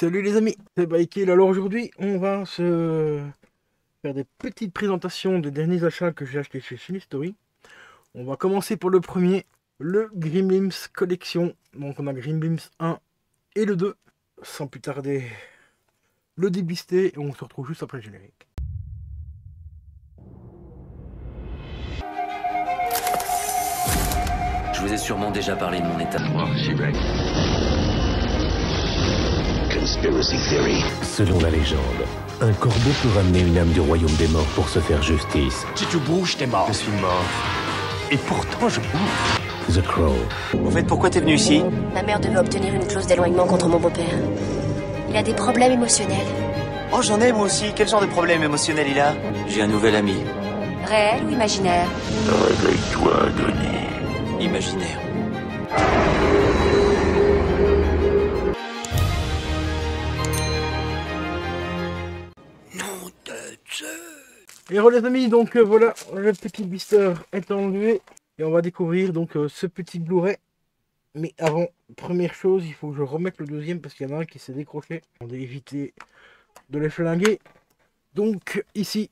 Salut les amis, c'est Baikil. Alors aujourd'hui, on va se faire des petites présentations des derniers achats que j'ai achetés chez Shinistory. On va commencer pour le premier, le Grimlims Collection. Donc on a Grimlims 1 et le 2. Sans plus tarder, le débister et on se retrouve juste après le générique. Je vous ai sûrement déjà parlé de mon état. Conspiracy theory. Selon la légende, un corbeau peut ramener une âme du royaume des morts pour se faire justice. Si tu bouges, t'es mort. Je suis mort. Et pourtant, je bouge. The Crow. Au fait, pourquoi t'es venu ici? Ma mère devait obtenir une clause d'éloignement contre mon beau-père. Il a des problèmes émotionnels. Oh, j'en ai moi aussi. Quel genre de problème émotionnel il a? J'ai un nouvel ami. Réel ou imaginaire? Réveille-toi, Denis. Imaginaire. Et voilà les amis, donc voilà, le petit blister est enlevé. Et on va découvrir donc ce petit Blu-ray. Mais avant, première chose, il faut que je remette le deuxième parce qu'il y en a un qui s'est décroché. On va éviter de les flinguer. Donc ici,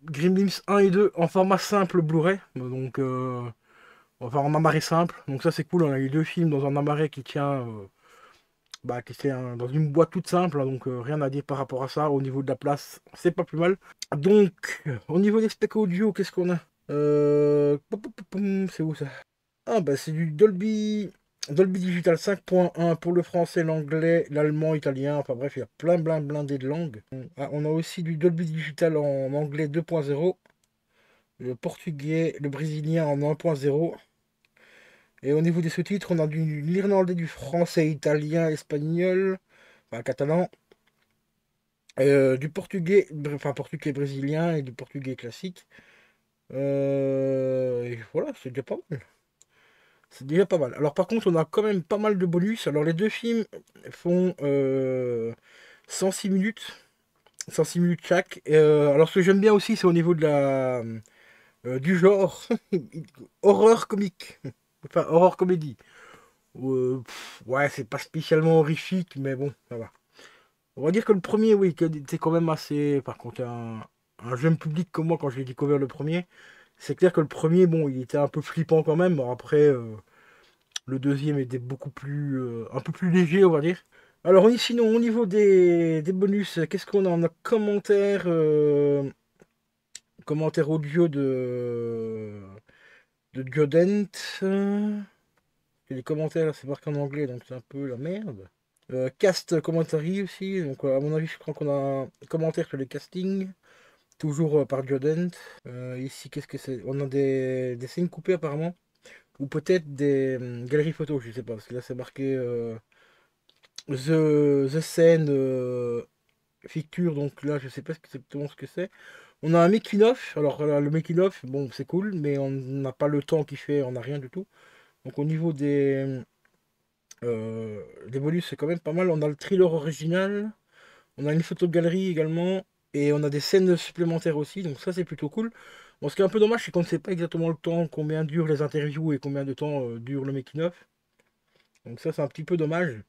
Gremlins 1 et 2 en format simple Blu-ray. Donc enfin en amarré simple. Donc ça c'est cool, on a les deux films dans un amarré qui tient dans une boîte toute simple. Donc rien à dire par rapport à ça. Au niveau de la place, c'est pas plus mal. Donc au niveau des specs audio, qu'est-ce qu'on a c'est où ça? Ah bah c'est du Dolby Digital 5.1 pour le français, l'anglais, l'allemand, l'italien, enfin bref, il y a plein blindé de langues. Ah, on a aussi du Dolby Digital en anglais 2.0, le portugais, le brésilien en 1.0. Et au niveau des sous-titres, on a du l'irlandais, du français, italien, espagnol, enfin catalan, du portugais, enfin portugais brésilien et du portugais classique. Et voilà, c'est déjà pas mal. C'est déjà pas mal. Alors par contre, on a quand même pas mal de bonus. Alors les deux films font 106 minutes. 106 minutes chaque. Alors ce que j'aime bien aussi, c'est au niveau de du genre. Horreur comique. Enfin, horreur comédie. Ouais, c'est pas spécialement horrifique, mais bon, ça va. On va dire que le premier, oui, c'est quand même assez... Par contre, un jeune public comme moi, quand j'ai découvert le premier, c'est clair que le premier, bon, il était un peu flippant quand même. Bon, après... le deuxième était beaucoup plus, un peu plus léger, on va dire. Alors sinon, au niveau des bonus, qu'est-ce qu'on a? On a commentaire audio de Jodent. Et les commentaires, là, c'est marqué en anglais, donc c'est un peu la merde. Cast commentary aussi, donc à mon avis, je crois qu'on a un commentaire sur les castings, toujours par Jodent. Ici, qu'est-ce que c'est? On a des scènes coupées apparemment. Ou peut-être des galeries photos, je sais pas, parce que là c'est marqué The Scene Picture, donc là je sais pas exactement ce que c'est. On a un making of, alors là, le making of, bon c'est cool, mais on n'a pas le temps qu'il fait, on n'a rien du tout. Donc au niveau des bonus, c'est quand même pas mal. On a le thriller original, on a une photo de galerie également, et on a des scènes supplémentaires aussi, donc ça c'est plutôt cool. Bon, ce qui est un peu dommage, c'est qu'on ne sait pas exactement le temps, combien durent les interviews et combien de temps dure le making-of. Donc ça, c'est un petit peu dommage.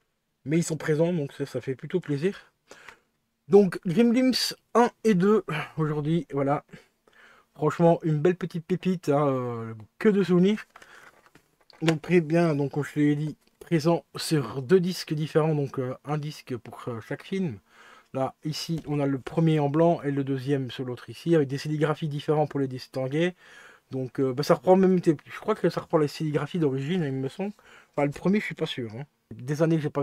Mais ils sont présents, donc ça fait plutôt plaisir. Donc, Gremlins 1 et 2, aujourd'hui, voilà. Franchement, une belle petite pépite, hein, que de souvenirs. Donc, très bien, donc comme je te l'ai dit, présent sur deux disques différents, donc un disque pour chaque film. Là, ici, on a le premier en blanc et le deuxième sur l'autre ici, avec des sérigraphies différentes pour les distinguer. Donc, ça reprend même, je crois que ça reprend les sérigraphies d'origine, il me semble. Enfin, le premier, je suis pas sûr. Hein. Des années que j'ai pas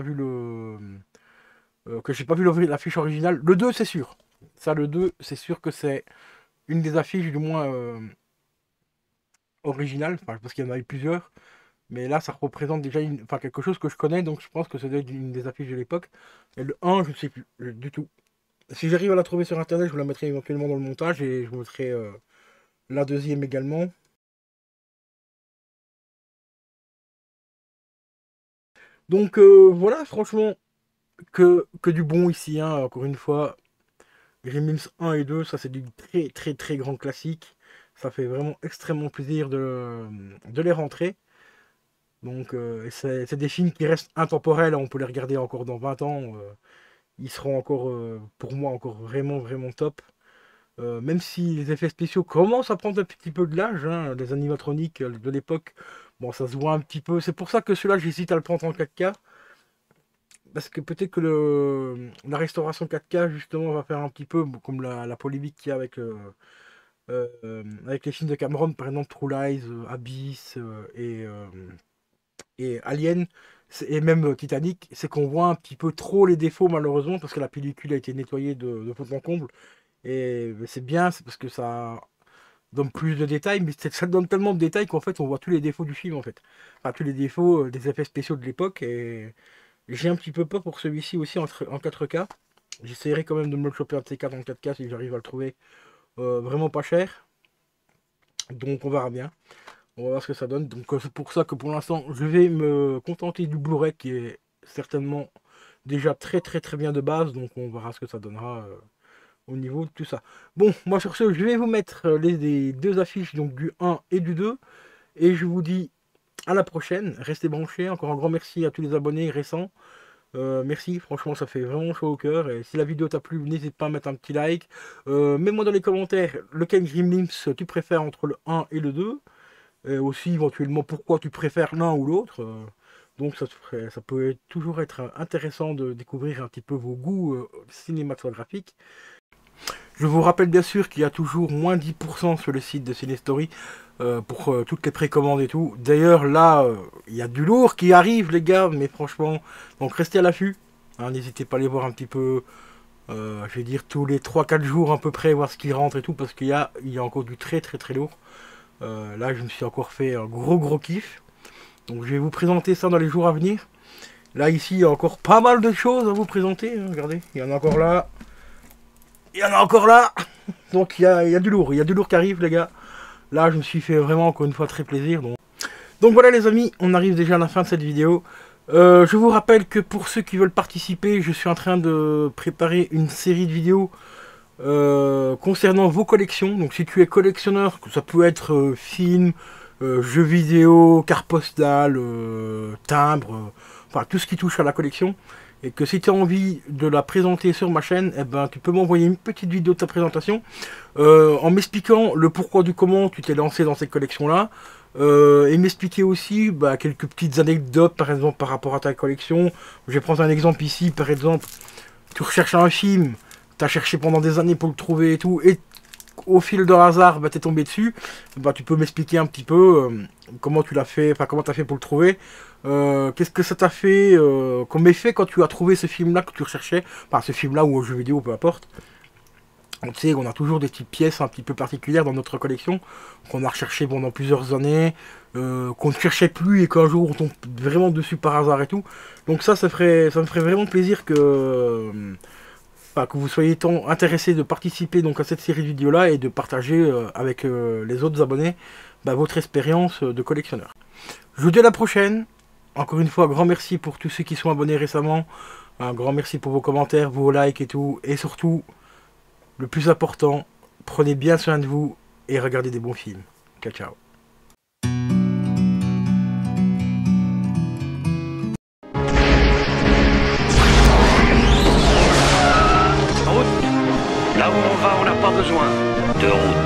vu l'affiche originale. Le 2, c'est sûr. Ça, le 2, c'est sûr que c'est une des affiches, du moins, originales. Enfin, parce qu'il y en a eu plusieurs. Mais là, ça représente déjà quelque chose que je connais, donc je pense que c'est une des affiches de l'époque. Et le 1, je ne sais plus du tout. Si j'arrive à la trouver sur internet, je vous la mettrai éventuellement dans le montage et je vous mettrai la deuxième également. Donc voilà, franchement, que du bon ici, hein, encore une fois. Gremlins 1 et 2, ça c'est du très grand classique. Ça fait vraiment extrêmement plaisir de les rentrer. Donc c'est des films qui restent intemporels, on peut les regarder encore dans 20 ans. Ils seront encore, pour moi, encore vraiment, vraiment top. Même si les effets spéciaux commencent à prendre un petit peu de l'âge, hein, les animatroniques de l'époque, bon, ça se voit un petit peu. C'est pour ça que celui-là, j'hésite à le prendre en 4K. Parce que peut-être que la restauration 4K, justement, va faire un petit peu comme la polémique qu'il y a avec les films de Cameron, par exemple True Lies, Abyss et Alien, et même Titanic, c'est qu'on voit un petit peu trop les défauts, malheureusement, parce que la pellicule a été nettoyée de fond en comble. Et c'est bien, c'est parce que ça donne plus de détails, mais ça donne tellement de détails qu'en fait on voit tous les défauts du film en fait. Enfin tous les défauts des effets spéciaux de l'époque. Et j'ai un petit peu peur pour celui-ci aussi en 4K. J'essaierai quand même de me le choper un de ces 4 en 4K si j'arrive à le trouver vraiment pas cher. Donc on verra bien. On va voir ce que ça donne. Donc c'est pour ça que pour l'instant je vais me contenter du Blu-ray qui est certainement déjà très très très bien de base. Donc on verra ce que ça donnera au niveau de tout ça. Bon, moi sur ce, je vais vous mettre les deux affiches, donc du 1 et du 2. Et je vous dis à la prochaine. Restez branchés. Encore un grand merci à tous les abonnés récents. Merci, franchement ça fait vraiment chaud au cœur. Et si la vidéo t'a plu, n'hésite pas à mettre un petit like. Mets-moi dans les commentaires lequel Gremlins tu préfères entre le 1 et le 2. Et aussi éventuellement pourquoi tu préfères l'un ou l'autre. Donc ça peut toujours être intéressant de découvrir un petit peu vos goûts cinématographiques. Je vous rappelle bien sûr qu'il y a toujours moins 10% sur le site de Cinestory pour toutes les précommandes et tout. D'ailleurs là, il y a du lourd qui arrive les gars, mais franchement, donc restez à l'affût. Hein, n'hésitez pas à aller voir un petit peu, je vais dire tous les 3-4 jours à peu près, voir ce qui rentre et tout, parce qu'il y a encore du très très très lourd. Là je me suis encore fait un gros kiff. Donc je vais vous présenter ça dans les jours à venir. Là ici il y a encore pas mal de choses à vous présenter. Hein, regardez, il y en a encore là. Il y en a encore là. Donc il y a du lourd. Il y a du lourd qui arrive les gars. Là je me suis fait vraiment encore une fois très plaisir. Donc voilà les amis, on arrive déjà à la fin de cette vidéo. Je vous rappelle que pour ceux qui veulent participer, je suis en train de préparer une série de vidéos concernant vos collections. Donc si tu es collectionneur, ça peut être film, jeux vidéo, carte postale, timbre, enfin tout ce qui touche à la collection. Et que si tu as envie de la présenter sur ma chaîne, eh ben, tu peux m'envoyer une petite vidéo de ta présentation en m'expliquant le pourquoi du comment tu t'es lancé dans cette collection-là. Et m'expliquer aussi quelques petites anecdotes, par exemple, par rapport à ta collection. Je vais prendre un exemple ici, par exemple, tu recherches un film, tu as cherché pendant des années pour le trouver et tout, et au fil de hasard, tu es tombé dessus, tu peux m'expliquer un petit peu comment tu l'as fait, enfin comment tu as fait pour le trouver. Qu'est-ce que ça t'a fait comme effet quand tu as trouvé ce film là que tu recherchais, enfin ce film là ou au jeu vidéo, peu importe. On sait qu'on a toujours des petites pièces un petit peu particulières dans notre collection qu'on a recherché pendant plusieurs années, qu'on ne cherchait plus et qu'un jour on tombe vraiment dessus par hasard et tout. Donc ça me ferait vraiment plaisir que vous soyez tant intéressés de participer donc à cette série de vidéos là et de partager avec les autres abonnés votre expérience de collectionneur. Je vous dis à la prochaine. Encore une fois, un grand merci pour tous ceux qui sont abonnés récemment. Un grand merci pour vos commentaires, vos likes et tout. Et surtout, le plus important, prenez bien soin de vous et regardez des bons films. Ciao, ciao. Là où on va, on n'a pas besoin de route.